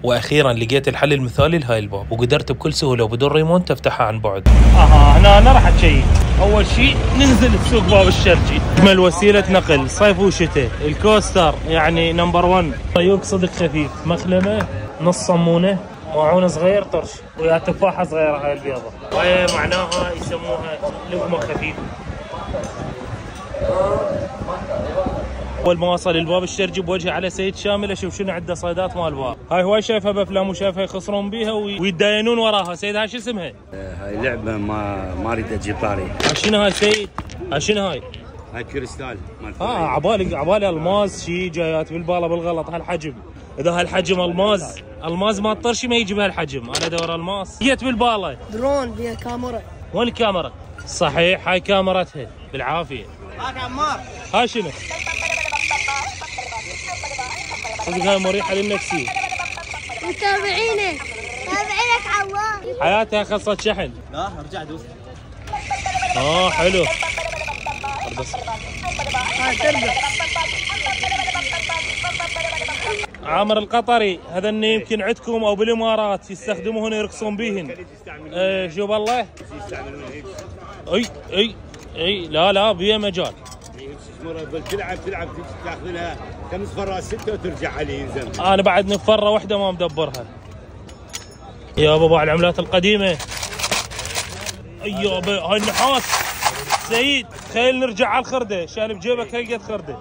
واخيرا لقيت الحل المثالي لهاي الباب، وقدرت بكل سهوله وبدون ريمونت افتحها عن بعد. هنا انا راح اتشيك. اول شيء ننزل السوق باب الشرجي، اجمل وسيله نقل صيف وشتاء، الكوستر يعني نمبر 1. طيوق صدق خفيف، مخلمه نص صمونه، معون صغير طرش، ويا تفاحه صغيره هاي البيضه، وهي معناها يسموها لقمه خفيفه. اول ما وصل الباب الشرجي بوجهه على سيد شامل اشوف شنو عنده صيدات مال باب. هاي هواي شايفها بافلام وشايفها يخسرون بيها ويتداينون وراها. سيد هاي شو اسمها؟ هاي لعبه ما اريد اجي طاري. شنو هاي سيد؟ شنو هاي؟ هاي كريستال مال عبالي الماس شي جايات بالباله بالغلط هالحجم. اذا هالحجم الماس ما الطرشي ما يجي بهالحجم. انا ادور الماس جيت بالباله. درون فيها كاميرا. وين الكاميرا؟ صحيح هاي كاميراتها بالعافيه. هاك عمار. هاي شنو؟ صدق هاي مريحه للنفسيه. متابعينك عوار. حياتها خلصت شحن. لا ارجع دوس. حلو. بس عامر القطري هذا يمكن عندكم او بالامارات يستخدموهن يرقصون بيهن. شو بالله؟ اي لا بيها مجال. تلعب تاخذ لها 5 فرات 6 وترجع عليه يلزم. انا بعد فره واحده ما مدبرها. يا بابا العملات القديمه. يابا هاي النحاس. سيد تخيل نرجع على الخرده، شال بجيبك هاي قد خرده.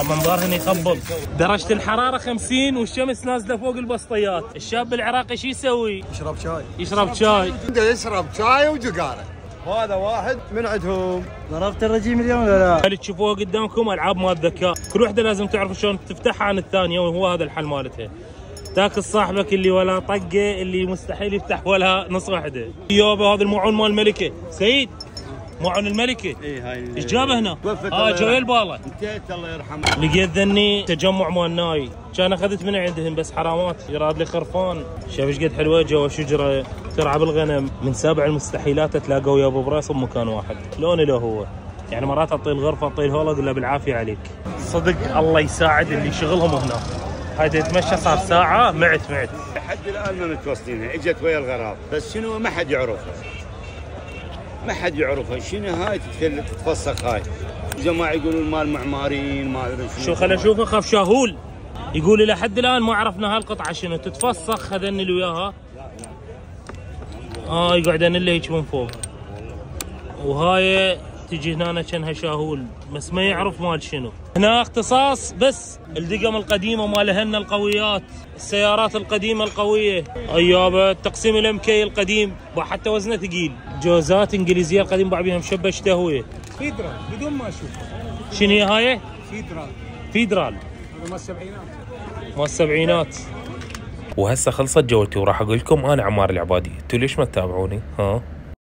منظرهن يخبل. درجه الحراره 50 والشمس نازله فوق البسطيات. الشاب العراقي شو يسوي؟ يشرب شاي. يشرب شاي وجقاره. هذا واحد من عندهم. ضربت الرجيم اليوم ولا لا؟ اللي تشوفوها قدامكم العاب مال ذكاء، كل وحده لازم تعرف شلون تفتحها عن الثانيه، وهو هذا الحل مالتها. تاكل صاحبك اللي ولا طقه، اللي مستحيل يفتح ولا نص وحده. يابا هذا المعون مال الملكه. سيد معون الملكه. اي هاي ايش جابه هنا؟ جاي الباله. انتهت الله يرحمه. لقيت ذني تجمع مال ناي، كان اخذت من عندهم بس حرامات، يراد لي خرفان. شايف ايش قد حلوه جوا شجره ترعى بالغنم. من 7 المستحيلات تلاقوا يا ابو براس بمكان واحد، لون له هو. يعني مرات اعطيه الغرفه اعطيه الهوله اقول له بالعافيه عليك. صدق الله يساعد اللي شغلهم هنا. هاي تتمشى صار ساعه معت لحد الان ما متوصلينها، اجت ويا الغراب بس شنو ما حد يعرفها. شنو هاي تتفسخ هاي. جماعه يقولون مال معماريين ما ادري شو. خل اشوفه. خاف شاهول يقول لي لحد الان ما عرفنا هالقطعه شنو تتفسخ. هذن اللي وياها يقعد اللي هيك من فوق، وهاي تجي هنا كانها شاهول بس ما يعرف مال شنو. هنا اختصاص بس الدقم القديمه مالهن القويات، السيارات القديمه القويه. ايابا التقسيم الامكي القديم حتى وزنه ثقيل. جوزات انجليزيه القديم باع بيها مشبش تهويه. فيدرال بدون ما اشوف. شنو هي هاي؟ فيدرال هذا مال السبعينات. وهسه خلصت جولتي وراح اقول لكم انا عمار العبادي. انتوا ليش ما تتابعوني؟